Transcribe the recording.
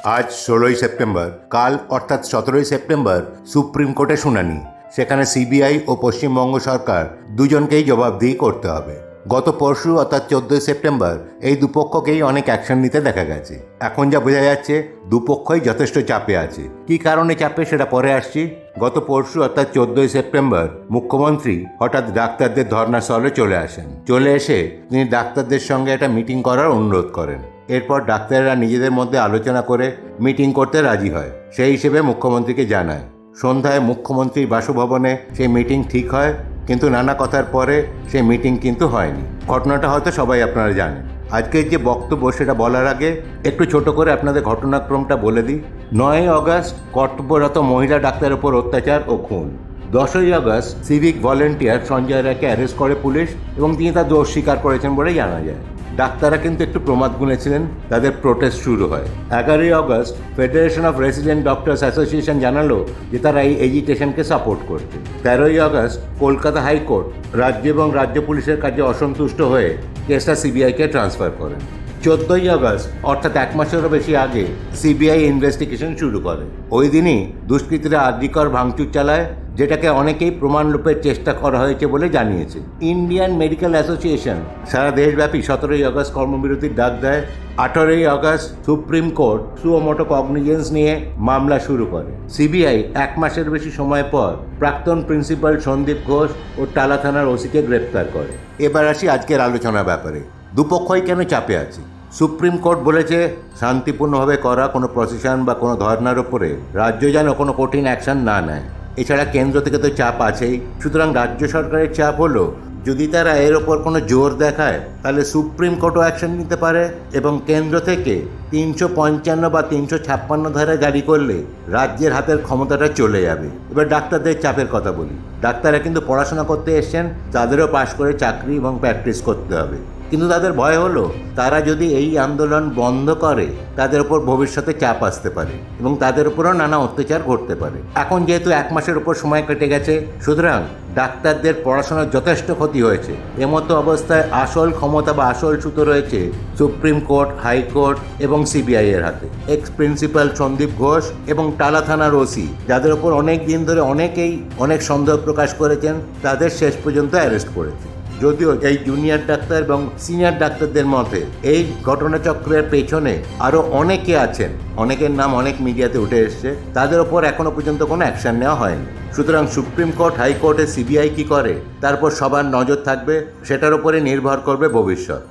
আজ 16ই সেপ্টেম্বর, কাল অর্থাৎ 17ই সেপ্টেম্বর সুপ্রিম কোর্টে শুনানি। সেখানে সিবিআই ও পশ্চিমবঙ্গ সরকার দুজনকেই জবাবদিহি করতে হবে। গত পরশু অর্থাৎ 14ই সেপ্টেম্বর এই দুপক্ষকেই অনেক অ্যাকশন নিতে দেখা গেছে। এখন যা বোঝা যাচ্ছে দুপক্ষই যথেষ্ট চাপে আছে। কী কারণে চাপে সেটা পরে আসছি। গত পরশু অর্থাৎ 14ই সেপ্টেম্বর মুখ্যমন্ত্রী হঠাৎ ডাক্তারদের ধর্নাস্থলে চলে আসেন। চলে এসে তিনি ডাক্তারদের সঙ্গে একটা মিটিং করার অনুরোধ করেন। এরপর ডাক্তাররা নিজেদের মধ্যে আলোচনা করে মিটিং করতে রাজি হয়। সেই হিসেবে মুখ্যমন্ত্রীকে জানায়। সন্ধ্যায় মুখ্যমন্ত্রীর বাসভবনে সেই মিটিং ঠিক হয়, কিন্তু নানা কথার পরে সেই মিটিং কিন্তু হয়নি। ঘটনাটা হয়তো সবাই আপনারা জানেন। আজকের যে বক্তব্য সেটা বলার আগে একটু ছোট করে আপনাদের ঘটনাক্রমটা বলে দিই। 9ই আগস্ট কর্তব্যরত মহিলা ডাক্তারের ওপর অত্যাচার ও খুন। 10ই আগস্ট সিভিক ভলেন্টিয়ার সঞ্জয় রায়কে অ্যারেস্ট করে পুলিশ এবং তিনি তার দোষ স্বীকার করেছেন বলে জানা যায়। ডাক্তাররা কিন্তু একটু প্রমাদ গুনেছিলেন, তাদের প্রোটেস্ট শুরু হয়। 11ই August federation of resident doctors association জানালো যে তারা এই এজিটেশনকে সাপোর্ট করছে। 13ই আগস্ট কলকাতা হাইকোর্ট রাজ্য এবং রাজ্য পুলিশের কাজে অসন্তুষ্ট হয়ে কেসটা সিবিআইকে ট্রান্সফার করেন। 14ই আগস্ট অর্থাৎ এক মাসেরও বেশি আগে সিবিআই ইনভেস্টিগেশন শুরু করে। ওই দিনই দুষ্কৃতীরা আর্যিকর ভাঙচুর চালায়, যেটাকে অনেকেই প্রমাণরূপের চেষ্টা করা হয়েছে বলে জানিয়েছে। ইন্ডিয়ান মেডিকেল অ্যাসোসিয়েশন সারা দেশব্যাপী 17ই আগস্ট কর্মবিরতির ডাক দেয়। 18ই আগস্ট সুপ্রিম কোর্ট সুও মোটো কগনিজেন্স নিয়ে মামলা শুরু করে। সিবিআই এক মাসের বেশি সময় পর প্রাক্তন প্রিন্সিপাল সন্দীপ ঘোষ ও টালা থানার ওসিকে গ্রেপ্তার করে। এবার আসি আজকের আলোচনার ব্যাপারে। দুপক্ষই কেন চাপে আছে? সুপ্রিম কোর্ট বলেছে শান্তিপূর্ণভাবে করা কোনো প্রসেশন বা কোনো ধর্নার ওপরে রাজ্য যেন কোনো কঠিন অ্যাকশন না নেয়। এছাড়া কেন্দ্র থেকে তো চাপ আছেই। সুতরাং রাজ্য সরকারের চাপ হলো যদি তারা এর ওপর কোনো জোর দেখায় তাহলে সুপ্রিম কোর্টও অ্যাকশন নিতে পারে এবং কেন্দ্র থেকে 355 বা 356 ধারা জারি করলে রাজ্যের হাতের ক্ষমতাটা চলে যাবে। এবার ডাক্তারদের চাপের কথা বলি। ডাক্তাররা কিন্তু পড়াশোনা করতে এসছেন, তাদেরও পাশ করে চাকরি এবং প্র্যাকটিস করতে হবে। কিন্তু তাদের ভয় হলো তারা যদি এই আন্দোলন বন্ধ করে তাদের উপর ভবিষ্যতে চাপ আসতে পারে এবং তাদের উপরও নানা অত্যাচার ঘটতে পারে। এখন যেহেতু এক মাসের উপর সময় কেটে গেছে, সুতরাং ডাক্তারদের পড়াশোনার যথেষ্ট ক্ষতি হয়েছে। এমতো অবস্থায় আসল ক্ষমতা বা আসল সুতো রয়েছে সুপ্রিম কোর্ট, হাইকোর্ট এবং সিবিআই এর হাতে। এক্স প্রিন্সিপাল সন্দীপ ঘোষ এবং টালা থানার ওসি, যাদের ওপর অনেক দিন ধরে অনেকেই অনেক সন্দেহ প্রকাশ করেছেন, তাদের শেষ পর্যন্ত অ্যারেস্ট করেছে। যদিও এই জুনিয়র ডাক্তার এবং সিনিয়র ডাক্তারদের মধ্যে এই ঘটনাচক্রের পেছনে আরও অনেকে আছেন, অনেকের নাম অনেক মিডিয়াতে উঠে এসছে, তাদের ওপর এখনো পর্যন্ত কোনো অ্যাকশন নেওয়া হয়নি। সুতরাং সুপ্রিম কোর্ট, হাইকোর্টে সিবিআই কি করে তারপর সবার নজর থাকবে, সেটার উপরে নির্ভর করবে ভবিষ্যৎ।